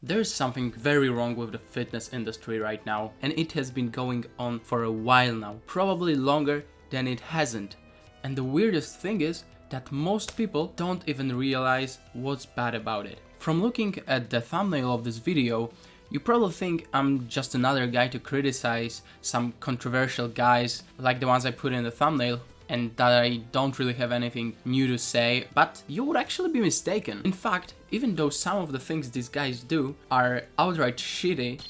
There's something very wrong with the fitness industry right now, and it has been going on for a while now, probably longer than it hasn't. And the weirdest thing is that most people don't even realize what's bad about it. From looking at the thumbnail of this video, you probably think I'm just another guy to criticize some controversial guys like the ones I put in the thumbnail, and that I don't really have anything new to say, but you would actually be mistaken. In fact, even though some of the things these guys do are outright shitty,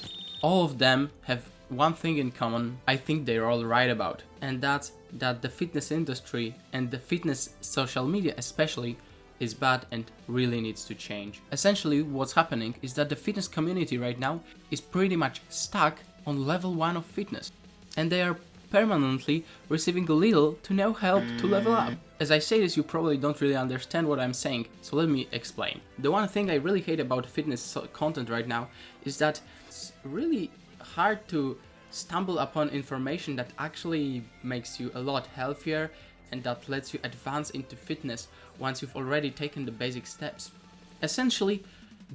all of them have one thing in common I think they're all right about, and that's that the fitness industry and the fitness social media especially is bad and really needs to change. Essentially, what's happening is that the fitness community right now is pretty much stuck on level 1 of fitness, and they are permanently receiving little to no help to level up. As I say this, you probably don't really understand what I'm saying, so let me explain. The one thing I really hate about fitness content right now is that it's really hard to stumble upon information that actually makes you a lot healthier and that lets you advance into fitness once you've already taken the basic steps. Essentially,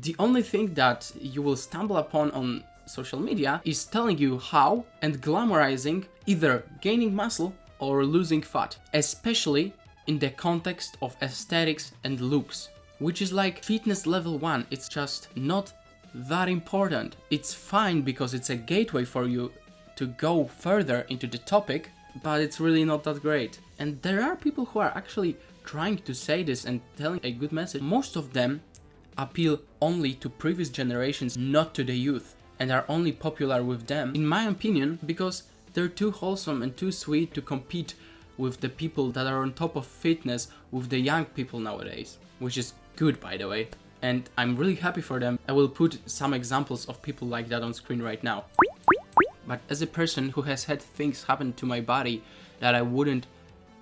the only thing that you will stumble upon on social media is telling you how and glamorizing either gaining muscle or losing fat, especially in the context of aesthetics and looks, which is like fitness level 1. It's just not that important. It's fine because it's a gateway for you to go further into the topic, but it's really not that great. And there are people who are actually trying to say this and telling a good message. Most of them appeal only to previous generations, not to the youth, and are only popular with them, in my opinion, because they're too wholesome and too sweet to compete with the people that are on top of fitness with the young people nowadays, which is good, by the way, and I'm really happy for them. I will put some examples of people like that on screen right now. But as a person who has had things happen to my body that I wouldn't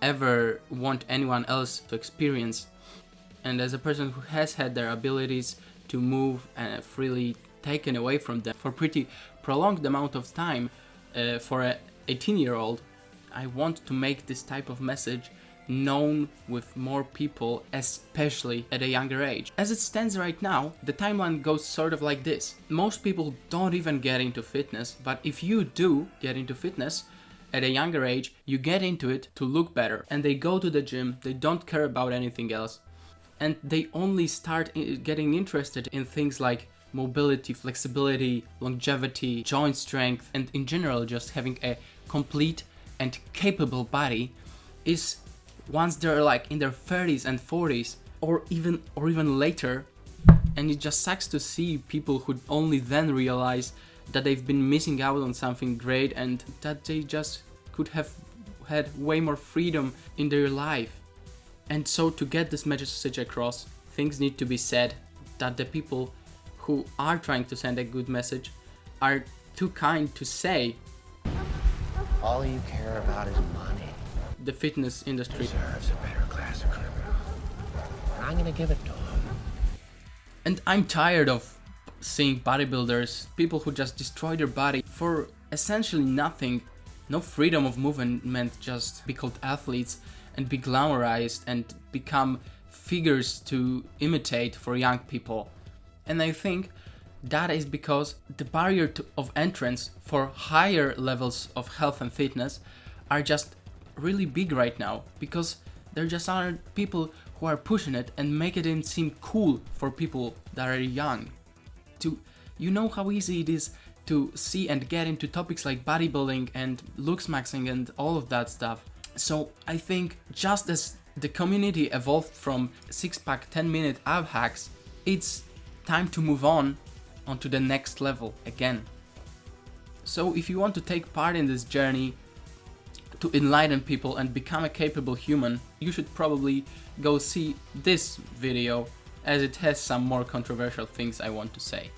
ever want anyone else to experience, and as a person who has had their abilities to move freely taken away from them for pretty prolonged amount of time, for a 18-year-old, I want to make this type of message known with more people, especially at a younger age. As it stands right now, the timeline goes sort of like this. Most people don't even get into fitness, but if you do get into fitness at a younger age, you get into it to look better, and they go to the gym, they don't care about anything else, and they only start getting interested in things like mobility, flexibility, longevity, joint strength, and in general just having a complete and capable body is once they're like in their 30s and 40s or even later. And it just sucks to see people who only then realize that they've been missing out on something great and that they just could have had way more freedom in their life. And so to get this message across, things need to be said that the people who are trying to send a good message are too kind to say. All you care about is money. The fitness industry Deserves a better class of criminal. And I'm gonna give it to him. And I'm tired of seeing bodybuilders, people who just destroy their body for essentially nothing. No freedom of movement, just be called athletes and be glamorized and become figures to imitate for young people. And I think that is because the barrier of entrance for higher levels of health and fitness are just really big right now, because there just aren't people who are pushing it and make it seem cool for people that are young. You know how easy it is to see and get into topics like bodybuilding and looks maxing and all of that stuff. So I think just as the community evolved from 6-pack 10-minute ab hacks, it's time to move on onto the next level again. So if you want to take part in this journey to enlighten people and become a capable human, you should probably go see this video, as it has some more controversial things I want to say.